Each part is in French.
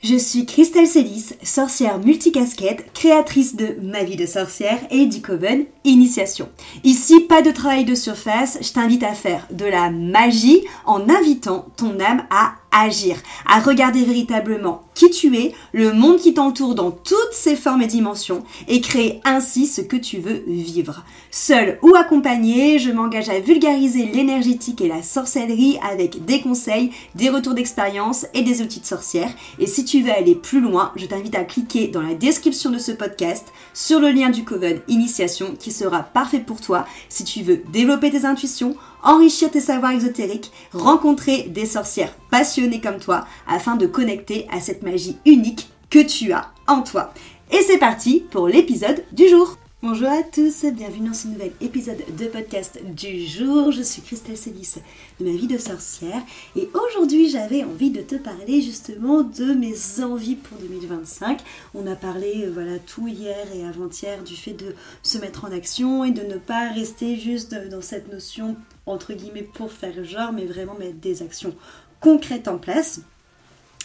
Je suis Christelle Célis, sorcière multicasquette, créatrice de Ma vie de sorcière et du Coven Initiation. Ici, pas de travail de surface, je t'invite à faire de la magie en invitant ton âme à agir, à regarder véritablement qui tu es, le monde qui t'entoure dans toutes ses formes et dimensions et créer ainsi ce que tu veux vivre. Seule ou accompagnée, je m'engage à vulgariser l'énergétique et la sorcellerie avec des conseils, des retours d'expérience et des outils de sorcière. Et si tu veux aller plus loin, je t'invite à cliquer dans la description de ce podcast sur le lien du Coven Initiation qui sera parfait pour toi si tu veux développer tes intuitions, enrichir tes savoirs exotériques, rencontrer des sorcières passionnées comme toi afin de connecter à cette magie unique que tu as en toi. Et c'est parti pour l'épisode du jour. Bonjour à tous, bienvenue dans ce nouvel épisode de podcast du jour. Je suis Christelle Célis de Ma vie de sorcière et aujourd'hui j'avais envie de te parler justement de mes envies pour 2025. On a parlé tout hier et avant-hier du fait de se mettre en action et de ne pas rester juste dans cette notion entre guillemets pour faire genre, mais vraiment mettre des actions concrètes en place.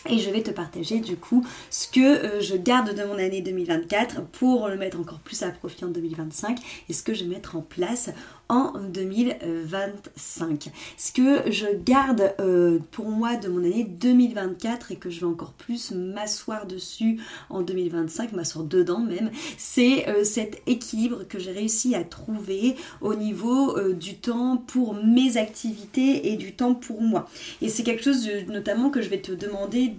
Et je vais te partager du coup ce que je garde de mon année 2024 pour le mettre encore plus à profit en 2025 et ce que je vais mettre en place en 2025. Ce que je garde pour moi de mon année 2024 et que je vais encore plus m'asseoir dessus en 2025, m'asseoir dedans même, c'est cet équilibre que j'ai réussi à trouver au niveau du temps pour mes activités et du temps pour moi. Et c'est quelque chose notamment que je vais te demander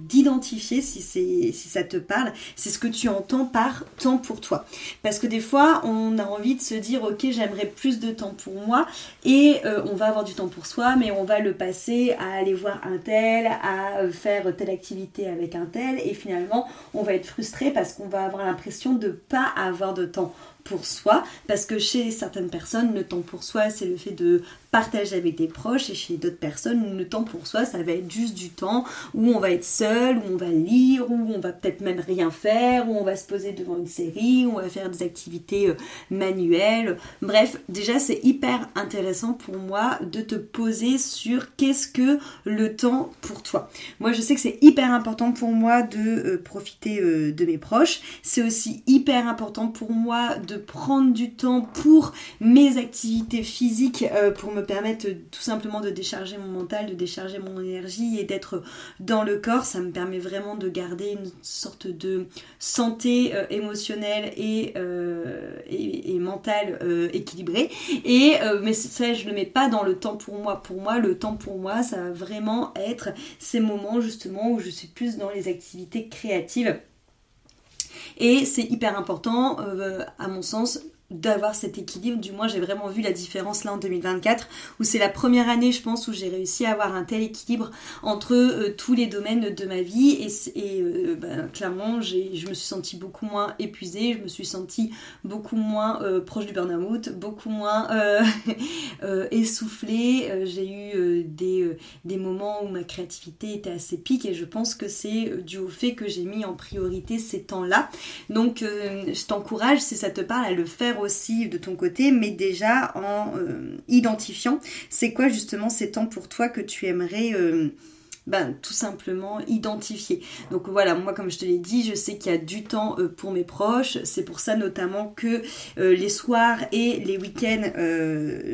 d'identifier si ça te parle, c'est ce que tu entends par temps pour toi. Parce que des fois, on a envie de se dire ok, j'aimerais plus de temps pour moi et on va avoir du temps pour soi, mais on va le passer à aller voir un tel, à faire telle activité avec un tel et finalement, on va être frustré parce qu'on va avoir l'impression de ne pas avoir de temps pour soi, parce que chez certaines personnes, le temps pour soi, c'est le fait de partager avec des proches, et chez d'autres personnes, le temps pour soi, ça va être juste du temps où on va être seul, où on va lire, où on va peut-être même rien faire, où on va se poser devant une série, où on va faire des activités manuelles. Bref, déjà, c'est hyper intéressant pour moi de te poser sur qu'est-ce que le temps pour toi. Moi, je sais que c'est hyper important pour moi de profiter de mes proches. C'est aussi hyper important pour moi de prendre du temps pour mes activités physiques pour me permettre tout simplement de décharger mon mental, de décharger mon énergie et d'être dans le corps. Ça me permet vraiment de garder une sorte de santé émotionnelle et mentale équilibrée. Mais ça, je ne le mets pas dans le temps pour moi. Pour moi, le temps pour moi, ça va vraiment être ces moments justement où je suis plus dans les activités créatives. Et c'est hyper important, à mon sens, d'avoir cet équilibre. Du moins, j'ai vraiment vu la différence là en 2024, où c'est la première année, je pense, où j'ai réussi à avoir un tel équilibre entre tous les domaines de ma vie. Clairement, je me suis sentie beaucoup moins épuisée, je me suis sentie beaucoup moins proche du burn-out, beaucoup moins essoufflée. J'ai eu des moments où ma créativité était assez pique et je pense que c'est dû au fait que j'ai mis en priorité ces temps-là. Donc, je t'encourage, si ça te parle, à le faire aussi de ton côté, mais déjà en identifiant c'est quoi justement ces temps pour toi que tu aimerais tout simplement identifier. Donc voilà, moi comme je te l'ai dit, je sais qu'il y a du temps pour mes proches, c'est pour ça notamment que les soirs et les week-ends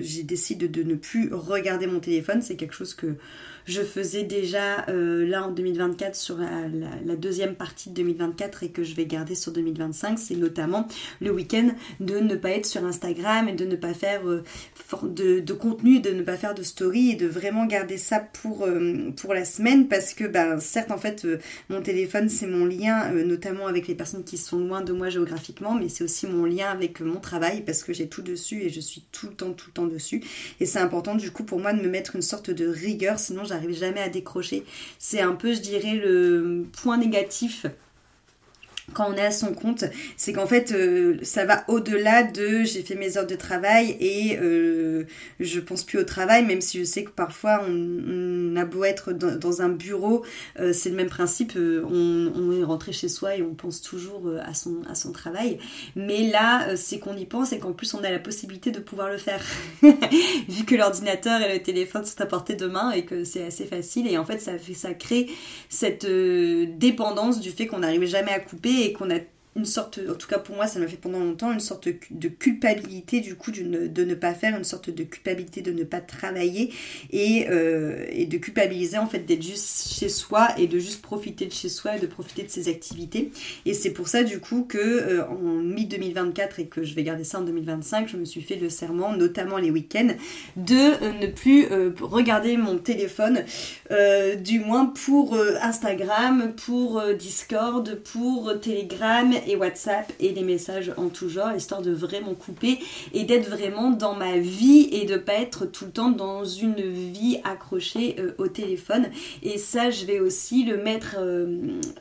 j'ai décidé de ne plus regarder mon téléphone. C'est quelque chose que je faisais déjà là en 2024 sur la deuxième partie de 2024 et que je vais garder sur 2025, c'est notamment le week-end de ne pas être sur Instagram et de ne pas faire de contenu, de ne pas faire de story et de vraiment garder ça pour la semaine parce que certes en fait mon téléphone c'est mon lien notamment avec les personnes qui sont loin de moi géographiquement, mais c'est aussi mon lien avec mon travail parce que j'ai tout dessus et je suis tout le temps dessus et c'est important du coup pour moi de me mettre une sorte de rigueur, sinon j'arrive jamais à décrocher. C'est un peu, je dirais, le point négatif quand on est à son compte, c'est qu'en fait ça va au-delà de j'ai fait mes heures de travail et je pense plus au travail, même si je sais que parfois on a beau être dans un bureau, c'est le même principe, on est rentré chez soi et on pense toujours à son travail, mais là c'est qu'on y pense et qu'en plus on a la possibilité de pouvoir le faire vu que l'ordinateur et le téléphone sont à portée de main et que c'est assez facile, et en fait ça crée cette dépendance du fait qu'on n'arrive jamais à couper et qu'on a une sorte, en tout cas pour moi ça m'a fait pendant longtemps, une sorte de culpabilité du coup de ne pas faire, une sorte de culpabilité de ne pas travailler et de culpabiliser en fait d'être juste chez soi et de juste profiter de chez soi et de profiter de ses activités. Et c'est pour ça du coup que en mi-2024 et que je vais garder ça en 2025, je me suis fait le serment, notamment les week-ends, de ne plus regarder mon téléphone, du moins pour Instagram, pour Discord, pour Telegram et WhatsApp et les messages en tout genre, histoire de vraiment couper et d'être vraiment dans ma vie et de pas être tout le temps dans une vie accrochée au téléphone. Et ça, je vais aussi le mettre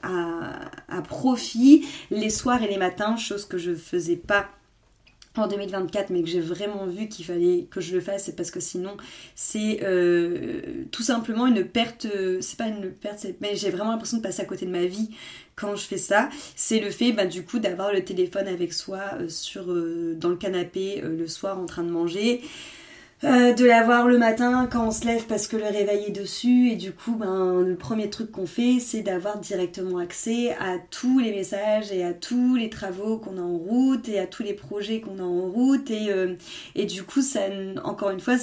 à profit les soirs et les matins, chose que je faisais pas en 2024, mais que j'ai vraiment vu qu'il fallait que je le fasse, c'est parce que sinon c'est tout simplement une perte, c'est pas une perte, mais j'ai vraiment l'impression de passer à côté de ma vie quand je fais ça. C'est le fait du coup d'avoir le téléphone avec soi dans le canapé le soir en train de manger, de l'avoir le matin quand on se lève parce que le réveil est dessus, et du coup le premier truc qu'on fait c'est d'avoir directement accès à tous les messages et à tous les travaux qu'on a en route et à tous les projets qu'on a en route, et du coup ça, encore une fois,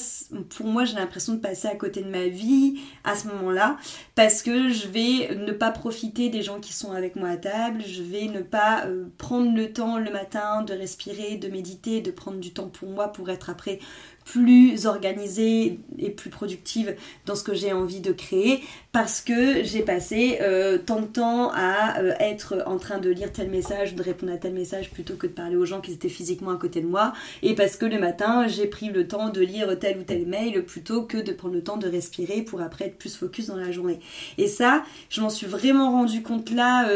pour moi j'ai l'impression de passer à côté de ma vie à ce moment-là, parce que je vais ne pas profiter des gens qui sont avec moi à table, je vais ne pas prendre le temps le matin de respirer, de méditer, de prendre du temps pour moi pour être après plus organisée et plus productive dans ce que j'ai envie de créer, parce que j'ai passé tant de temps à être en train de lire tel message, de répondre à tel message plutôt que de parler aux gens qui étaient physiquement à côté de moi, et parce que le matin j'ai pris le temps de lire tel ou tel mail plutôt que de prendre le temps de respirer pour après être plus focus dans la journée. Et ça, je m'en suis vraiment rendu compte là,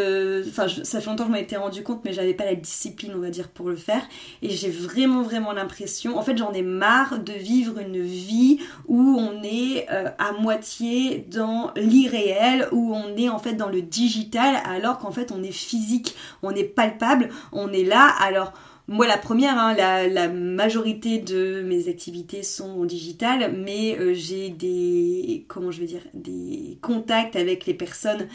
ça fait longtemps que je m'en étais rendu compte, mais j'avais pas la discipline, on va dire, pour le faire, et j'ai vraiment l'impression, en fait j'en ai marre de vivre une vie où on est à moitié dans l'irréel, où on est en fait dans le digital, alors qu'en fait on est physique, on est palpable, on est là. Alors moi la première, la majorité de mes activités sont en digital, mais j'ai des contacts avec les personnes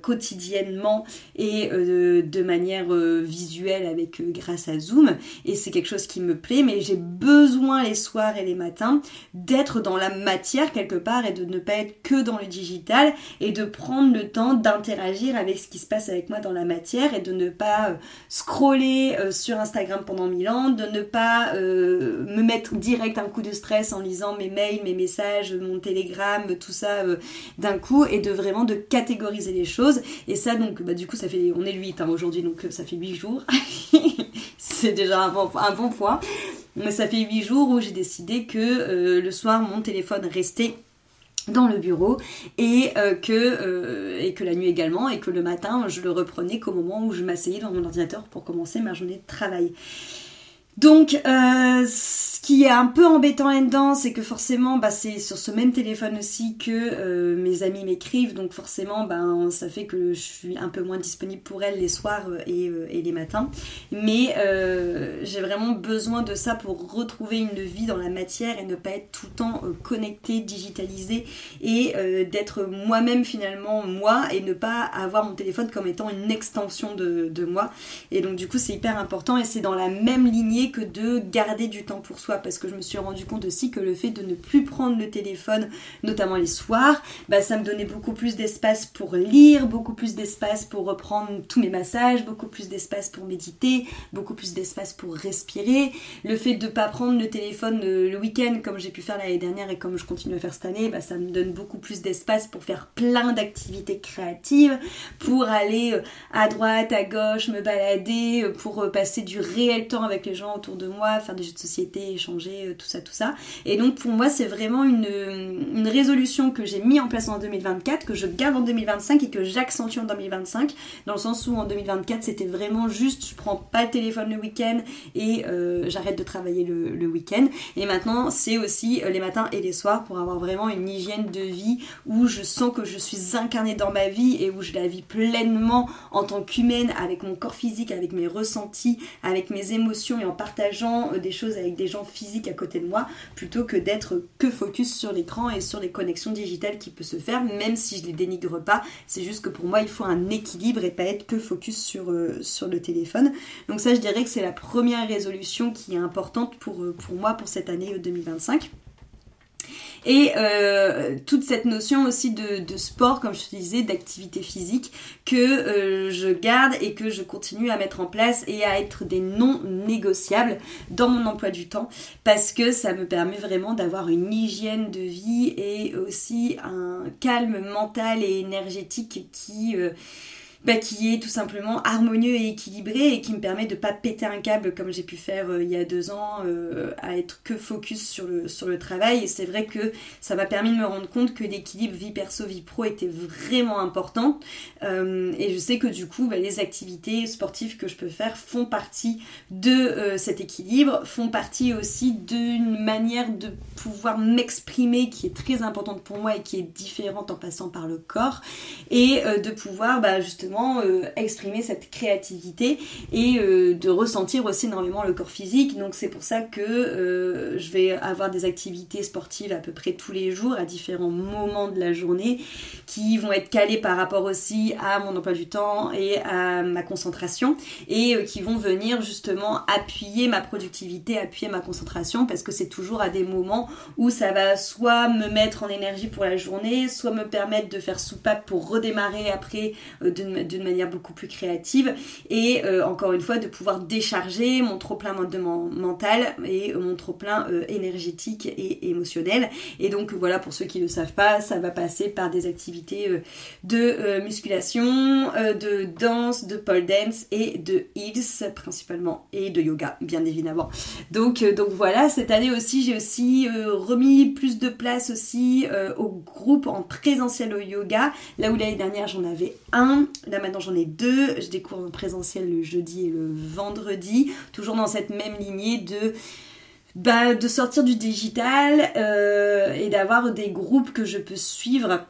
quotidiennement et de manière visuelle grâce à Zoom, et c'est quelque chose qui me plaît, mais j'ai besoin les soirs et les matins d'être dans la matière quelque part et de ne pas être que dans le digital, et de prendre le temps d'interagir avec ce qui se passe avec moi dans la matière, et de ne pas scroller sur Instagram pendant 1000 ans, de ne pas me mettre direct un coup de stress en lisant mes mails, mes messages, mon télégramme, tout ça d'un coup, et de vraiment de catégoriser les choses. Et ça donc du coup ça fait, on est le 8 aujourd'hui, donc ça fait 8 jours c'est déjà un bon point, mais ça fait 8 jours où j'ai décidé que le soir mon téléphone restait dans le bureau, et que la nuit également, et que le matin je le reprenais qu'au moment où je m'asseyais dans mon ordinateur pour commencer ma journée de travail. Donc ce qui est un peu embêtant là-dedans, c'est que forcément c'est sur ce même téléphone aussi que mes amis m'écrivent, donc forcément ça fait que je suis un peu moins disponible pour elles les soirs et les matins, mais j'ai vraiment besoin de ça pour retrouver une vie dans la matière et ne pas être tout le temps connectée, digitalisée, et d'être moi-même finalement moi, et ne pas avoir mon téléphone comme étant une extension de moi. Et donc du coup c'est hyper important, et c'est dans la même lignée que de garder du temps pour soi, parce que je me suis rendu compte aussi que le fait de ne plus prendre le téléphone, notamment les soirs, ça me donnait beaucoup plus d'espace pour lire, beaucoup plus d'espace pour reprendre tous mes massages, beaucoup plus d'espace pour méditer, beaucoup plus d'espace pour respirer. Le fait de ne pas prendre le téléphone le week-end comme j'ai pu faire l'année dernière et comme je continue à faire cette année, ça me donne beaucoup plus d'espace pour faire plein d'activités créatives, pour aller à droite, à gauche, me balader, pour passer du réel temps avec les gens gens autour de moi, faire des jeux de société, échanger, tout ça. Et donc pour moi c'est vraiment une résolution que j'ai mis en place en 2024, que je garde en 2025 et que j'accentue en 2025, dans le sens où en 2024 c'était vraiment juste je prends pas le téléphone le week-end et j'arrête de travailler le week-end. Et maintenant c'est aussi les matins et les soirs pour avoir vraiment une hygiène de vie où je sens que je suis incarnée dans ma vie et où je la vis pleinement en tant qu'humaine, avec mon corps physique, avec mes ressentis, avec mes émotions et en partageant des choses avec des gens physiques à côté de moi, plutôt que d'être que focus sur l'écran et sur les connexions digitales qui peuvent se faire, même si je les dénigre pas. C'est juste que pour moi il faut un équilibre et pas être que focus sur le téléphone. Donc ça je dirais que c'est la première résolution qui est importante pour moi pour cette année 2025. Et toute cette notion aussi de sport, comme je te disais, d'activité physique, que je garde et que je continue à mettre en place et à être des non négociables dans mon emploi du temps, parce que ça me permet vraiment d'avoir une hygiène de vie et aussi un calme mental et énergétique qui est tout simplement harmonieux et équilibré et qui me permet de pas péter un câble comme j'ai pu faire il y a 2 ans, à être que focus sur le travail. Et c'est vrai que ça m'a permis de me rendre compte que l'équilibre vie perso vie pro était vraiment important, et je sais que du coup les activités sportives que je peux faire font partie de cet équilibre, font partie aussi d'une manière de pouvoir m'exprimer qui est très importante pour moi et qui est différente en passant par le corps, et de pouvoir justement exprimer cette créativité et de ressentir aussi énormément le corps physique. Donc c'est pour ça que je vais avoir des activités sportives à peu près tous les jours à différents moments de la journée qui vont être calées par rapport aussi à mon emploi du temps et à ma concentration, et qui vont venir justement appuyer ma productivité, appuyer ma concentration, parce que c'est toujours à des moments où ça va soit me mettre en énergie pour la journée, soit me permettre de faire soupape pour redémarrer après d'une manière beaucoup plus créative, et encore une fois de pouvoir décharger mon trop-plein mental et mon trop-plein énergétique et émotionnel. Et donc voilà, pour ceux qui ne le savent pas, ça va passer par des activités de musculation, de danse, de pole dance et de heels principalement, et de yoga bien évidemment. Donc voilà, cette année aussi j'ai aussi remis plus de place aussi au groupe en présentiel au yoga, là où l'année dernière j'en avais un, là maintenant j'en ai 2, je découvre en présentiel le jeudi et le vendredi, toujours dans cette même lignée de sortir du digital et d'avoir des groupes que je peux suivre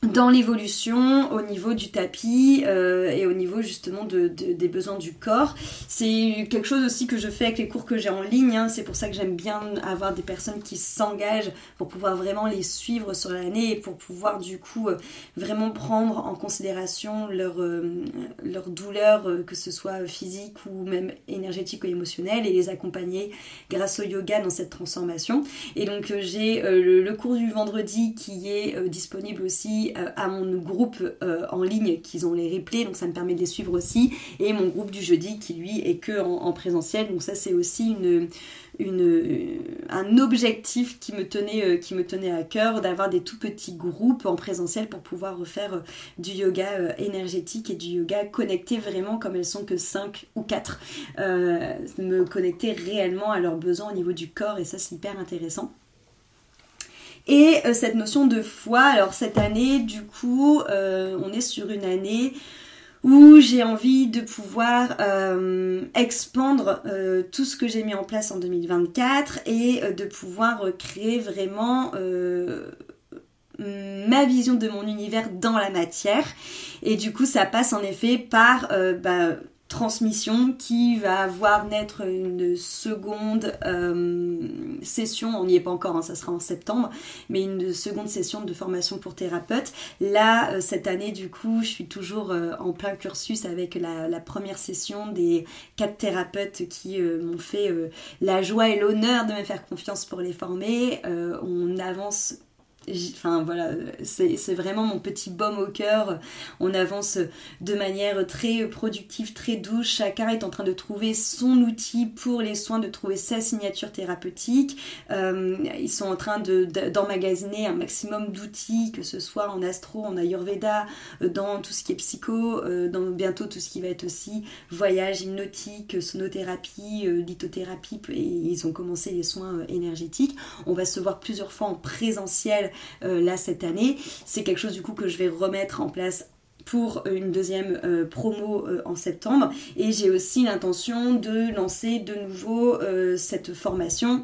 dans l'évolution au niveau du tapis et au niveau justement des besoins du corps. C'est quelque chose aussi que je fais avec les cours que j'ai en ligne, hein. C'est pour ça que j'aime bien avoir des personnes qui s'engagent pour pouvoir vraiment les suivre sur l'année et pour pouvoir du coup vraiment prendre en considération leur douleur, que ce soit physique ou même énergétique ou émotionnelle, et les accompagner grâce au yoga dans cette transformation. Et donc j'ai le cours du vendredi qui est disponible aussi à mon groupe en ligne, qu'ils ont les replays, donc ça me permet de les suivre aussi, et mon groupe du jeudi qui lui est que en présentiel. Donc ça c'est aussi un objectif qui me tenait à cœur, d'avoir des tout petits groupes en présentiel pour pouvoir refaire du yoga énergétique et du yoga connecté vraiment comme elles sont que 5 ou 4, me connecter réellement à leurs besoins au niveau du corps, et ça c'est hyper intéressant. Et cette notion de foi, alors cette année du coup on est sur une année où j'ai envie de pouvoir expandre tout ce que j'ai mis en place en 2024 et de pouvoir créer vraiment ma vision de mon univers dans la matière. Et du coup ça passe en effet par transmission qui va voir naître une seconde session, on n'y est pas encore, hein, ça sera en septembre, mais une seconde session de formation pour thérapeute. Là, cette année, du coup, je suis toujours en plein cursus avec la première session des 4 thérapeutes qui m'ont fait la joie et l'honneur de me faire confiance pour les former. On avance Enfin voilà, c'est vraiment mon petit baume au cœur. On avance de manière très productive, très douce. Chacun est en train de trouver son outil pour les soins, de trouver sa signature thérapeutique. Ils sont en train d'emmagasiner un maximum d'outils, que ce soit en astro, en ayurveda, dans tout ce qui est psycho, dans bientôt tout ce qui va être aussi voyage hypnotique, sonothérapie, lithothérapie, et ils ont commencé les soins énergétiques. On va se voir plusieurs fois en présentiel là cette année. C'est quelque chose du coup que je vais remettre en place pour une deuxième promo en septembre, et j'ai aussi l'intention de lancer de nouveau cette formation,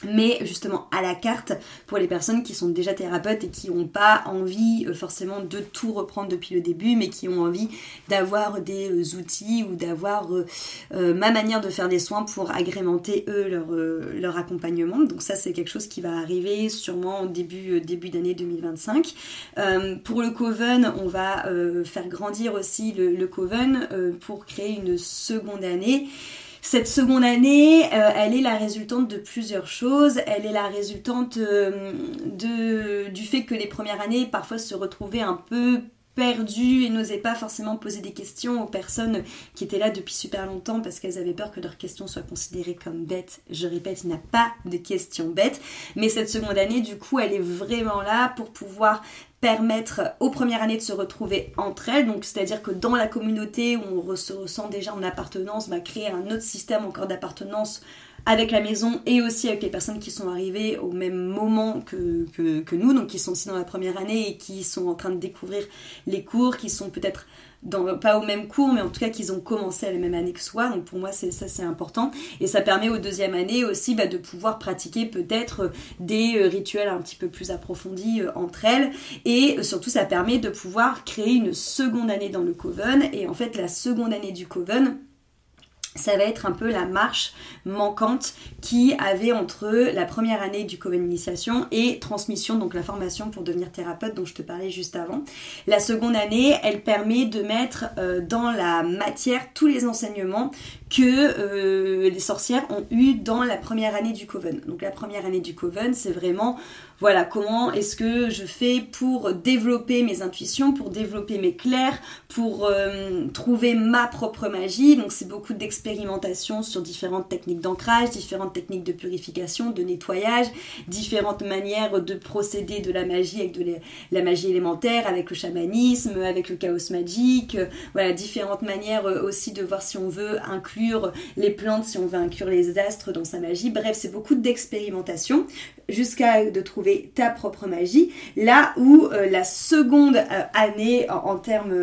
mais justement à la carte pour les personnes qui sont déjà thérapeutes et qui n'ont pas envie forcément de tout reprendre depuis le début, mais qui ont envie d'avoir des outils ou d'avoir ma manière de faire des soins pour agrémenter eux leur accompagnement. Donc ça, c'est quelque chose qui va arriver sûrement au début d'année 2025. Pour le Coven, on va faire grandir aussi le Coven pour créer une seconde année. Cette seconde année, elle est la résultante de plusieurs choses. Elle est la résultante du fait que les premières années parfois se retrouvaient un peu perdues et n'osaient pas forcément poser des questions aux personnes qui étaient là depuis super longtemps parce qu'elles avaient peur que leurs questions soient considérées comme bêtes. Je répète, il n'y a pas de questions bêtes. Mais cette seconde année, du coup, elle est vraiment là pour pouvoir permettre aux premières années de se retrouver entre elles, donc c'est-à-dire que dans la communauté où on se ressent déjà en appartenance, créer un autre système encore d'appartenance avec la maison et aussi avec les personnes qui sont arrivées au même moment que nous, donc qui sont aussi dans la première année et qui sont en train de découvrir les cours, qui sont peut-être pas au même cours, mais en tout cas qu'ils ont commencé à la même année que soi. Donc pour moi c'est important, et ça permet aux deuxième année aussi de pouvoir pratiquer peut-être des rituels un petit peu plus approfondis entre elles, et surtout ça permet de pouvoir créer une seconde année dans le Coven. Et en fait la seconde année du Coven, ça va être un peu la marche manquante qui avait entre la première année du Coven Initiation et transmission, donc la formation pour devenir thérapeute dont je te parlais juste avant. La seconde année, elle permet de mettre dans la matière tous les enseignements que les sorcières ont eu dans la première année du Coven. Donc la première année du Coven, c'est vraiment comment est-ce que je fais pour développer mes intuitions, pour développer mes clairs, pour trouver ma propre magie. Donc c'est beaucoup d'expérimentation sur différentes techniques d'ancrage, différentes techniques de purification, de nettoyage, différentes manières de procéder de la magie avec la magie élémentaire, avec le chamanisme, avec le chaos magique, différentes manières aussi de voir si on veut inclure les plantes, si on veut inclure les astres dans sa magie. Bref, c'est beaucoup d'expérimentation jusqu'à de trouver ta propre magie. Là où la seconde année en termes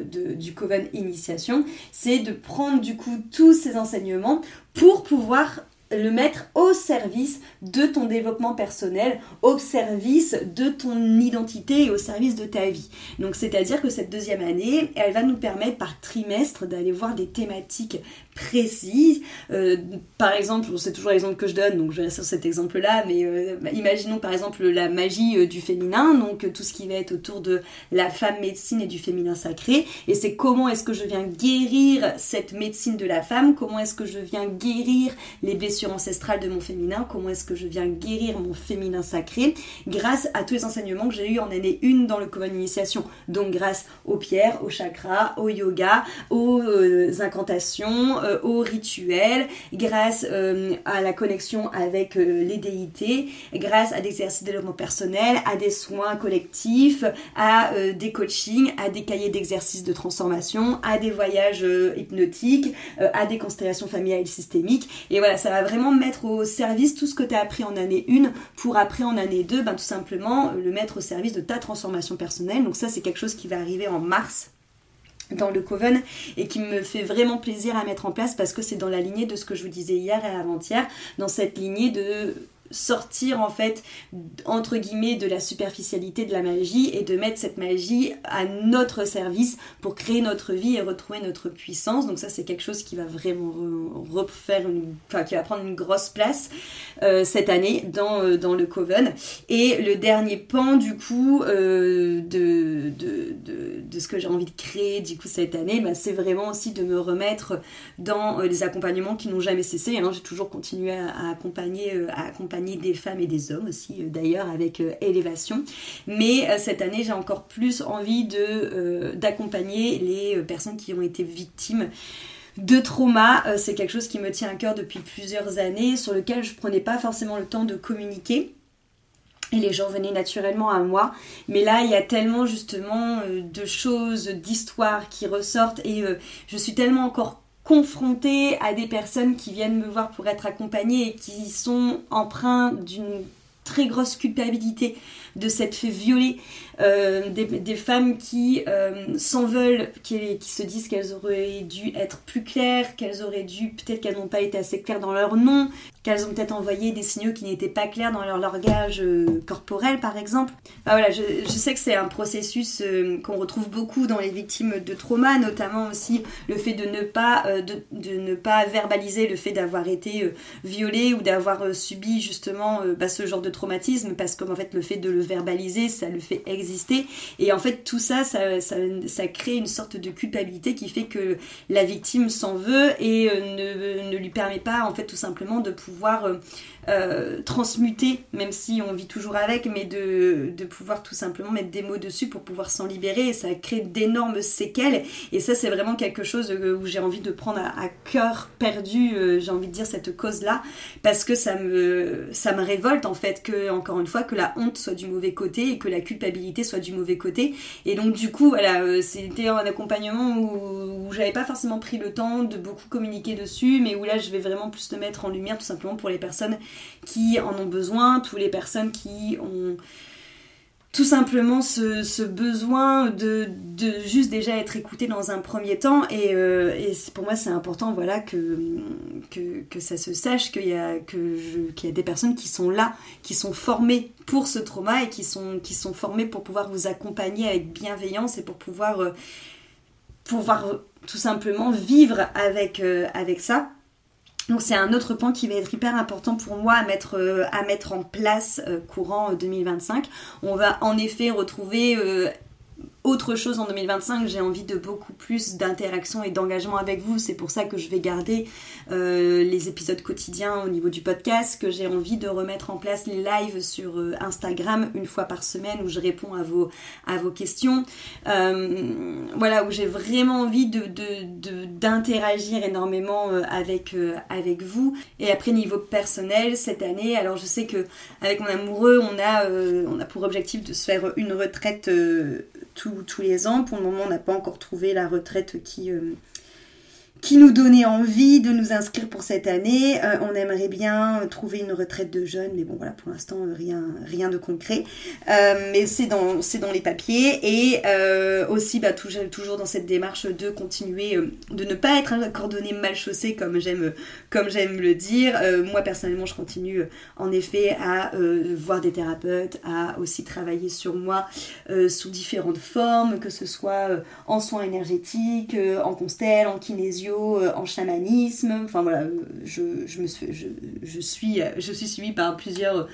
du Coven Initiation, c'est de prendre du coup tous ces enseignements pour pouvoir le mettre au service de ton développement personnel, au service de ton identité et au service de ta vie. Donc c'est-à-dire que cette deuxième année, elle va nous permettre par trimestre d'aller voir des thématiques précises. Par exemple, c'est toujours l'exemple que je donne, donc je vais sur cet exemple-là, mais imaginons par exemple la magie du féminin, donc tout ce qui va être autour de la femme médecine et du féminin sacré, et c'est comment est-ce que je viens guérir cette médecine de la femme, comment est-ce que je viens guérir les blessures ancestrales de mon féminin, comment est-ce que je viens guérir mon féminin sacré grâce à tous les enseignements que j'ai eu en année 1 dans le Coven Initiation, donc grâce aux pierres, aux chakras, au yoga, aux incantations, aux rituels, grâce à la connexion avec les déités, grâce à des exercices de développement personnel, à des soins collectifs, à des coachings, à des cahiers d'exercices de transformation, à des voyages hypnotiques, à des constellations familiales et systémiques. Et voilà, ça va vraiment mettre au service tout ce que tu as appris en année 1 pour après en année 2, tout simplement le mettre au service de ta transformation personnelle. Donc ça, c'est quelque chose qui va arriver en mars dans le Coven et qui me fait vraiment plaisir à mettre en place parce que c'est dans la lignée de ce que je vous disais hier et avant-hier, dans cette lignée de sortir en fait entre guillemets de la superficialité de la magie et de mettre cette magie à notre service pour créer notre vie et retrouver notre puissance. Donc ça, c'est quelque chose qui va vraiment qui va prendre une grosse place cette année dans le Coven. Et le dernier pan du coup de de ce que j'ai envie de créer du coup cette année, c'est vraiment aussi de me remettre dans les accompagnements qui n'ont jamais cessé. J'ai toujours continué à accompagner des femmes et des hommes aussi, d'ailleurs, avec Élévation. Mais cette année, j'ai encore plus envie d'accompagner les personnes qui ont été victimes de trauma. C'est quelque chose qui me tient à cœur depuis plusieurs années, sur lequel je prenais pas forcément le temps de communiquer. Et les gens venaient naturellement à moi. Mais là, il y a tellement justement de choses, d'histoires qui ressortent. Et je suis tellement encore confrontée à des personnes qui viennent me voir pour être accompagnées et qui sont empreints d'une très grosse culpabilité de s'être fait violer, des femmes qui s'en veulent, qui se disent qu'elles auraient dû être plus claires, peut-être qu'elles n'ont pas été assez claires dans leur nom, qu'elles ont peut-être envoyé des signaux qui n'étaient pas clairs dans leur langage corporel par exemple. Voilà, je sais que c'est un processus qu'on retrouve beaucoup dans les victimes de trauma, notamment aussi le fait de ne pas verbaliser le fait d'avoir été violée ou d'avoir subi justement ce genre de traumatisme, parce que en fait le fait de le verbaliser, ça le fait exister, et en fait tout ça crée une sorte de culpabilité qui fait que la victime s'en veut et ne lui permet pas en fait tout simplement de pouvoir transmuter, même si on vit toujours avec, mais de pouvoir tout simplement mettre des mots dessus pour pouvoir s'en libérer, et ça crée d'énormes séquelles. Et ça, c'est vraiment quelque chose où j'ai envie de prendre à cœur perdu, j'ai envie de dire, cette cause-là, parce que ça me révolte en fait, encore une fois, que la honte soit du mauvais côté et que la culpabilité soit du mauvais côté. Et donc du coup, voilà, c'était un accompagnement où j'avais pas forcément pris le temps de beaucoup communiquer dessus, mais où là, je vais vraiment plus le mettre en lumière, tout simplement pour les personnes qui en ont besoin, toutes les personnes qui ont tout simplement ce besoin de juste déjà être écoutées dans un premier temps, et pour moi c'est important, voilà, que ça se sache qu'il y a des personnes qui sont là, qui sont formées pour ce trauma et qui sont formées pour pouvoir vous accompagner avec bienveillance et pour pouvoir tout simplement vivre avec ça. Donc c'est un autre point qui va être hyper important pour moi à mettre en place courant 2025. On va en effet retrouver autre chose en 2025, j'ai envie de beaucoup plus d'interaction et d'engagement avec vous. C'est pour ça que je vais garder les épisodes quotidiens au niveau du podcast, que j'ai envie de remettre en place les lives sur Instagram une fois par semaine où je réponds à vos questions. Voilà, où j'ai vraiment envie d'interagir énormément avec vous. Et après, niveau personnel, cette année, alors je sais que avec mon amoureux, on a pour objectif de se faire une retraite tous les ans. Pour le moment, on n'a pas encore trouvé la retraite qui nous donnait envie de nous inscrire pour cette année. On aimerait bien trouver une retraite de jeunes, mais bon voilà, pour l'instant rien de concret. Mais c'est dans les papiers, et aussi toujours dans cette démarche de continuer, de ne pas être un cordonnier mal chaussé comme j'aime le dire. Moi personnellement, je continue en effet à voir des thérapeutes, à aussi travailler sur moi sous différentes formes, que ce soit en soins énergétiques, en constelle, en kinésio, en chamanisme. Enfin voilà, je suis suivie par plusieurs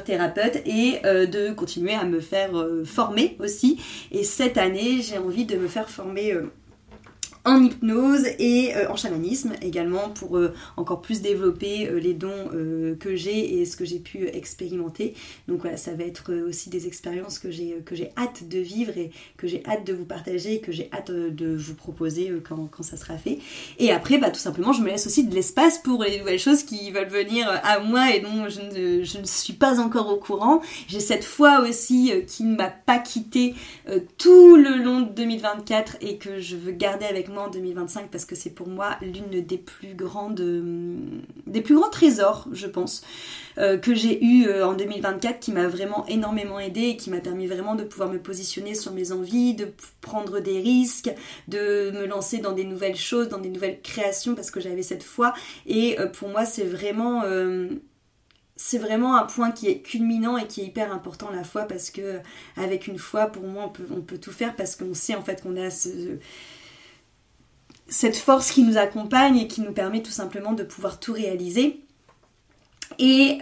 thérapeutes, et de continuer à me faire former aussi. Et cette année, j'ai envie de me faire former en hypnose et en chamanisme également, pour encore plus développer les dons que j'ai et ce que j'ai pu expérimenter. Donc voilà, ça va être aussi des expériences que j'ai hâte de vivre et que j'ai hâte de vous partager et que j'ai hâte de vous proposer quand ça sera fait. Et après, tout simplement, je me laisse aussi de l'espace pour les nouvelles choses qui veulent venir à moi et dont je ne suis pas encore au courant. J'ai cette foi aussi qui ne m'a pas quittée tout le long de 2024 et que je veux garder avec moi en 2025, parce que c'est pour moi l'une des plus grands trésors, je pense, que j'ai eu en 2024, qui m'a vraiment énormément aidée et qui m'a permis vraiment de pouvoir me positionner sur mes envies, de prendre des risques, de me lancer dans des nouvelles choses, dans des nouvelles créations, parce que j'avais cette foi. Et pour moi, c'est vraiment un point qui est culminant et qui est hyper important, la foi, parce que avec une foi, pour moi, on peut tout faire, parce qu'on sait en fait qu'on a cette force qui nous accompagne et qui nous permet tout simplement de pouvoir tout réaliser. Et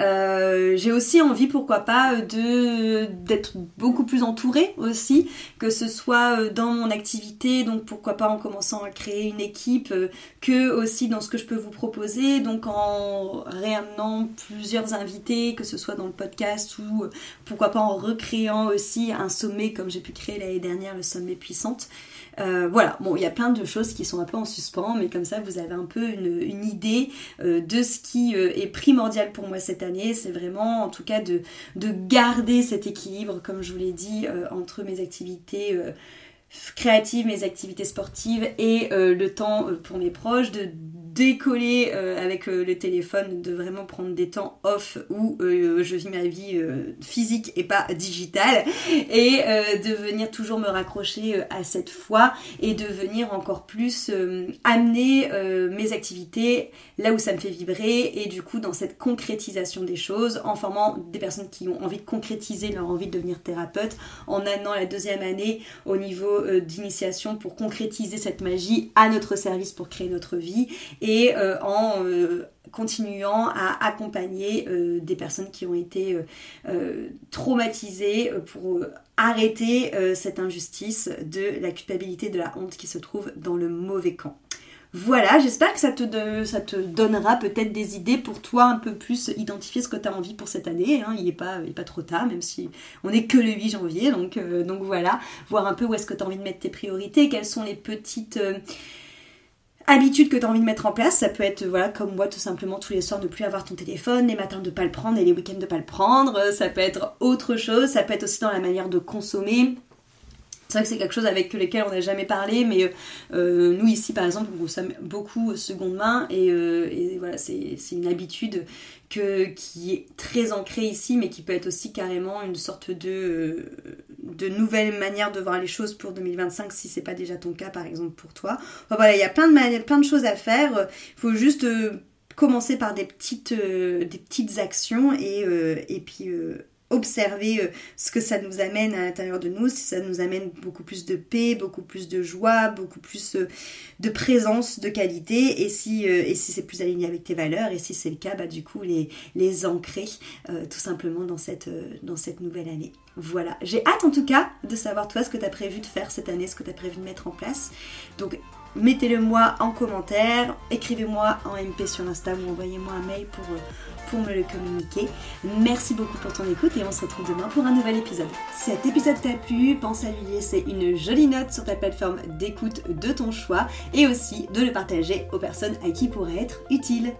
j'ai aussi envie, pourquoi pas, d'être beaucoup plus entourée aussi, que ce soit dans mon activité, donc pourquoi pas en commençant à créer une équipe, que aussi dans ce que je peux vous proposer, donc en réamenant plusieurs invités, que ce soit dans le podcast ou pourquoi pas en recréant aussi un sommet comme j'ai pu créer l'année dernière, le sommet puissante. Voilà, bon, il y a plein de choses qui sont un peu en suspens, mais comme ça vous avez un peu une idée de ce qui est primordial pour moi cette année. C'est vraiment en tout cas de garder cet équilibre, comme je vous l'ai dit, entre mes activités créatives, mes activités sportives et le temps pour mes proches, de décoller avec le téléphone, de vraiment prendre des temps off où je vis ma vie physique et pas digitale, et de venir toujours me raccrocher à cette foi et de venir encore plus amener mes activités là où ça me fait vibrer, et du coup dans cette concrétisation des choses, en formant des personnes qui ont envie de concrétiser leur envie de devenir thérapeute, en amenant la deuxième année au niveau d'initiation pour concrétiser cette magie à notre service pour créer notre vie, et en continuant à accompagner des personnes qui ont été traumatisées pour arrêter cette injustice de la culpabilité, de la honte qui se trouve dans le mauvais camp. Voilà, j'espère que ça te donnera peut-être des idées pour toi, un peu plus identifier ce que tu as envie pour cette année, hein. Il n'est pas trop tard, même si on n'est que le 8 janvier, donc voilà, voir un peu où est-ce que tu as envie de mettre tes priorités, quelles sont les petites habitudes que tu as envie de mettre en place. Ça peut être, voilà, comme moi, tout simplement tous les soirs ne plus avoir ton téléphone, les matins de ne pas le prendre et les week-ends de ne pas le prendre. Ça peut être autre chose, ça peut être aussi dans la manière de consommer. C'est vrai que c'est quelque chose avec lequel on n'a jamais parlé, mais nous ici par exemple on consomme beaucoup seconde main, et voilà, c'est une habitude qui est très ancrée ici, mais qui peut être aussi carrément une sorte de nouvelle manière de voir les choses pour 2025, si c'est pas déjà ton cas par exemple pour toi. Enfin, voilà, il y a plein de choses à faire, il faut juste commencer par des petites actions, et puis observer ce que ça nous amène à l'intérieur de nous, si ça nous amène beaucoup plus de paix, beaucoup plus de joie, beaucoup plus de présence, de qualité, et si c'est plus aligné avec tes valeurs, et si c'est le cas, bah du coup les ancrer tout simplement dans cette nouvelle année. Voilà, j'ai hâte en tout cas de savoir toi ce que tu as prévu de faire cette année, ce que tu as prévu de mettre en place. Donc mettez-le moi en commentaire, écrivez-moi en MP sur Insta ou envoyez-moi un mail pour me le communiquer. Merci beaucoup pour ton écoute et on se retrouve demain pour un nouvel épisode. Si cet épisode t'a plu, pense à lui laisser une jolie note sur ta plateforme d'écoute de ton choix, et aussi de le partager aux personnes à qui il pourrait être utile.